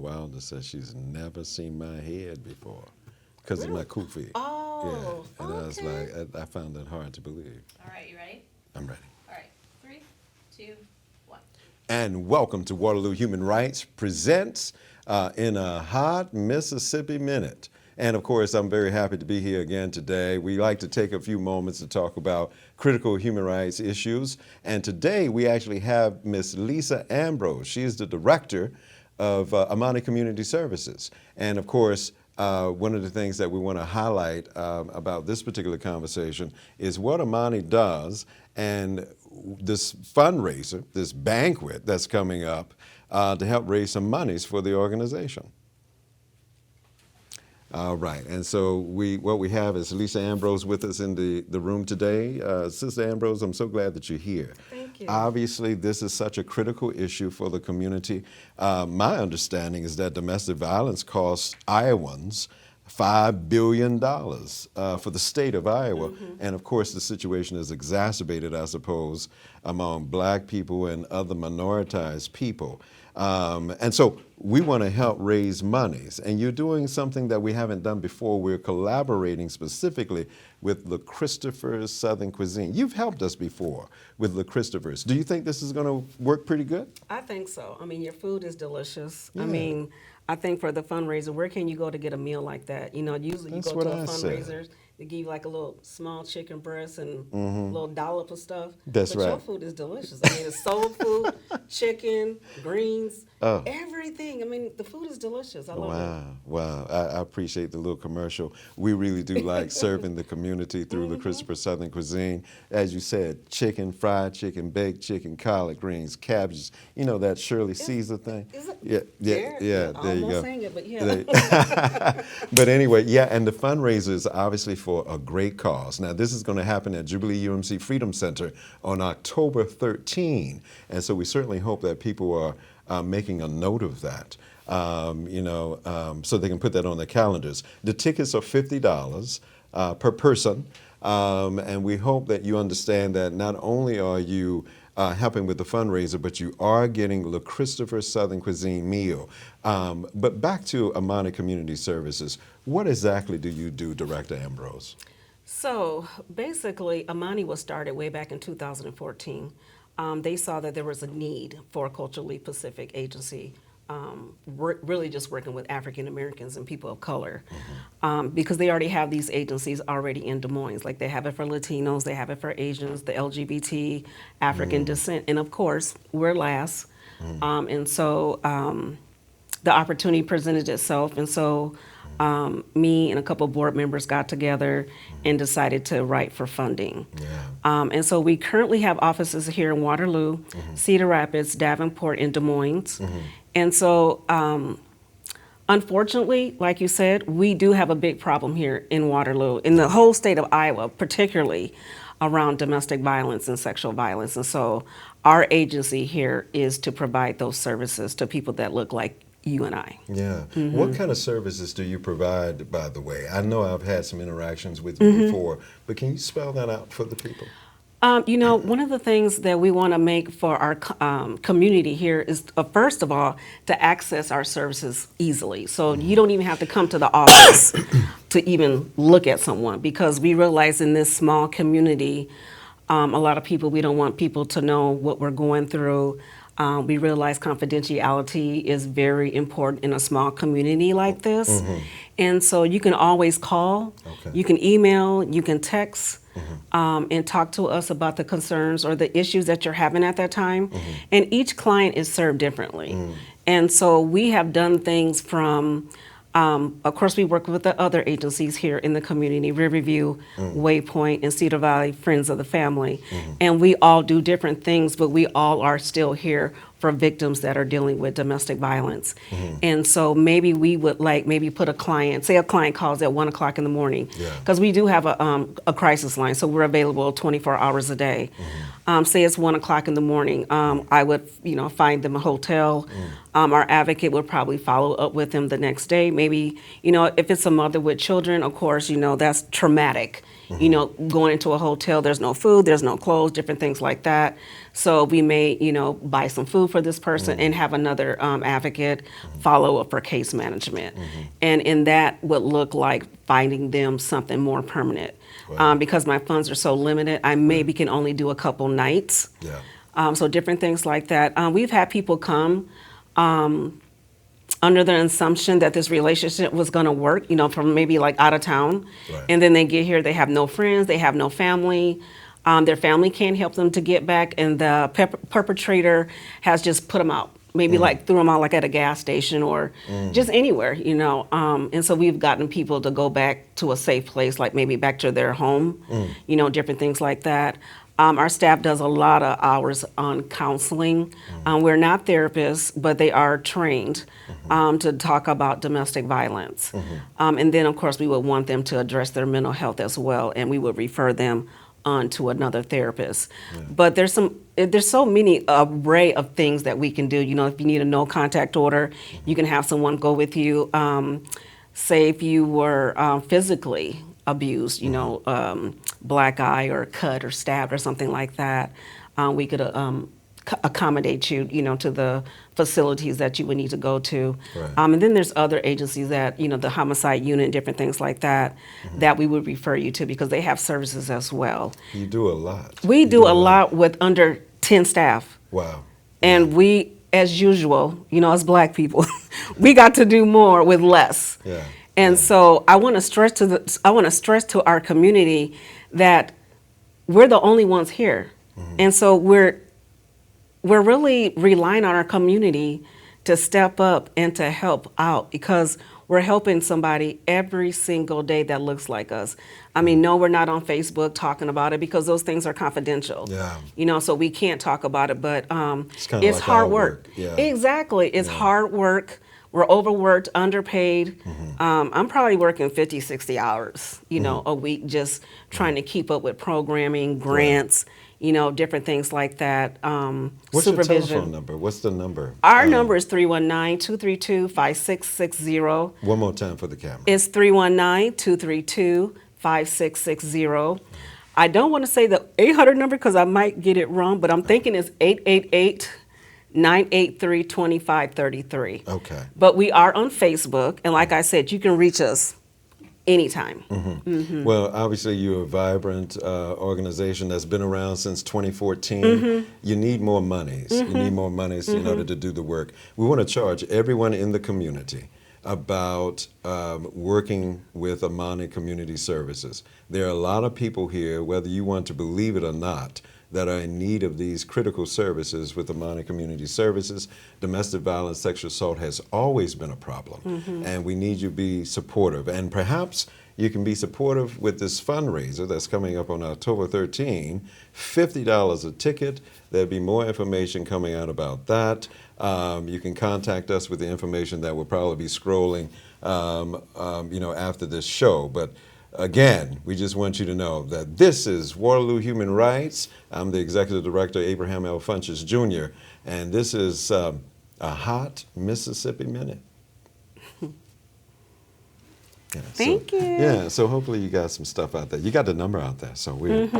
Wilder says she's never seen my head before because of my kufi. Oh, Yeah, and I was okay. like, I found that hard to believe. All right, you ready? I'm ready. All right, 3, 2, 1. And welcome to Waterloo Human Rights Presents in a Hot Mississippi Minute. And of course, I'm very happy to be here again today. We like to take a few moments to talk about critical human rights issues. And today we actually have Miss Lisa Ambrose. She is the director of Amani Community Services. And of course, one of the things that we want to highlight about this particular conversation is what Amani does and this fundraiser, this banquet that's coming up to help raise some monies for the organization. All right, and so what we have is Lisa Ambrose with us in the room today. Sister Ambrose, I'm so glad that you're here. Thank you. Obviously, this is such a critical issue for the community. My understanding is that domestic violence costs Iowans $5 billion for the state of Iowa. And of course, the situation is exacerbated, I suppose, among black people and other minoritized people. And so we want to help raise monies. And you're doing something that we haven't done before. We're collaborating specifically with Le Christopher's Southern Cuisine. You've helped us before with Le Christopher's. Do you think this is going to work pretty good? I think so. I mean, your food is delicious. Yeah. I mean, I think for the fundraiser, where can you go to get a meal like that? You know, usually That's you go to what a I said. fundraiser, they give you like a little small chicken breast and a little dollop of stuff. That's but your right. food is delicious. I mean, it's soul food, chicken, greens, everything. I mean, the food is delicious. I love it. Wow. I appreciate the little commercial. We really do like serving the community through the Christopher Southern Cuisine. As you said, chicken, fried chicken, baked chicken, collard greens, cabbages. You know that Shirley Caesar thing? Is it? Yeah. There you Almost go. saying it, but yeah. But anyway, yeah, and the fundraiser is obviously for a great cause. Now, this is going to happen at Jubilee UMC Freedom Center on October 13. And so we certainly hope that people are making a note of that, so they can put that on their calendars. The tickets are $50 per person. And we hope that you understand that not only are you helping with the fundraiser, but you are getting Le Christopher Southern Cuisine meal. But back to Amani Community Services, what exactly do you do, Director Ambrose? So basically, Amani was started way back in 2014. They saw that there was a need for a culturally Pacific agency, really just working with African Americans and people of color, because they already have these agencies already in Des Moines. Like they have it for Latinos, they have it for Asians, the LGBT, African descent, and of course, we're last. And so the opportunity presented itself, and so me and a couple board members got together and decided to write for funding. Yeah. And so we currently have offices here in Waterloo, Cedar Rapids, Davenport, and Des Moines. And so unfortunately, like you said, we do have a big problem here in Waterloo, in the whole state of Iowa, particularly around domestic violence and sexual violence. And so our agency here is to provide those services to people that look like you and I. Yeah. What kind of services do you provide, by the way? I know I've had some interactions with you before, but can you spell that out for the people? One of the things that we want to make for our community here is, first of all, to access our services easily. So you don't even have to come to the office to even look at someone, because we realize in this small community, a lot of people, we don't want people to know what we're going through. We realize confidentiality is very important in a small community like this. And so you can always call, you can email, you can text, and talk to us about the concerns or the issues that you're having at that time. And each client is served differently. And so we have done things from, of course, we work with the other agencies here in the community, Riverview, Waypoint, and Cedar Valley Friends of the Family. And we all do different things, but we all are still here for victims that are dealing with domestic violence. And so maybe we would maybe put a client, say a client calls at 1 o'clock in the morning, because we do have a crisis line, so we're available 24 hours a day. Say it's 1 o'clock in the morning, I would find them a hotel. Our advocate would probably follow up with them the next day. Maybe, if it's a mother with children, of course, that's traumatic. Going into a hotel, there's no food, there's no clothes, different things like that. So we may, buy some food for this person and have another advocate follow up for case management. And in that would look like finding them something more permanent. Right. Because my funds are so limited, I maybe can only do a couple nights. Yeah. So different things like that. We've had people come under the assumption that this relationship was going to work, from maybe like out of town. Right. And then they get here, they have no friends, they have no family. Their family can't help them to get back, and the perpetrator has just put them out. Maybe like threw them out like at a gas station or just anywhere, And so we've gotten people to go back to a safe place, like maybe back to their home, different things like that. Our staff does a lot of hours on counseling. We're not therapists, but they are trained to talk about domestic violence. And then, of course, we would want them to address their mental health as well, and we would refer them on to another therapist. But there's so many array of things that we can do. If you need a no contact order, you can have someone go with you. Say if you were physically abused, black eye or cut or stabbed or something like that, we could accommodate you, to the facilities that you would need to go to. Right. And then there's other agencies that, the homicide unit, different things like that, that we would refer you to because they have services as well. You do a lot. We You do a lot with under 10 staff. Wow. And we, as usual, as black people, we got to do more with less. Yeah. And so I want to stress to our community that we're the only ones here. And so we're really relying on our community to step up and to help out because we're helping somebody every single day that looks like us. I mean, no, we're not on Facebook talking about it because those things are confidential. Yeah. So we can't talk about it, but kinda it's like hard our work. work, yeah. Exactly. It's hard work. We're overworked, underpaid. I'm probably working 50, 60 hours, a week just trying to keep up with programming, grants, different things like that. What's your supervision. telephone number? What's the number? Our number is 319-232-5660. One more time for the camera. It's 319-232-5660. I don't want to say the 800 number because I might get it wrong, but I'm thinking it's 888-983-2533. Okay. But we are on Facebook, and like I said, you can reach us anytime. Well, obviously, you're a vibrant organization that's been around since 2014. You need more monies. You need more monies in order to do the work. We want to charge everyone in the community about working with Amani Community Services. There are a lot of people here, whether you want to believe it or not, that are in need of these critical services with Amani Community Services. Domestic violence, sexual assault has always been a problem, and we need you to be supportive. And perhaps you can be supportive with this fundraiser that's coming up on October 13, $50 a ticket. There'll be more information coming out about that. You can contact us with the information that will probably be scrolling, after this show. But again, we just want you to know that this is Waterloo Human Rights. I'm the Executive Director, Abraham L. Funches Jr., and this is a Hot Mississippi Minute. Yeah, Thank you. Yeah, so hopefully you got some stuff out there. You got the number out there, so we're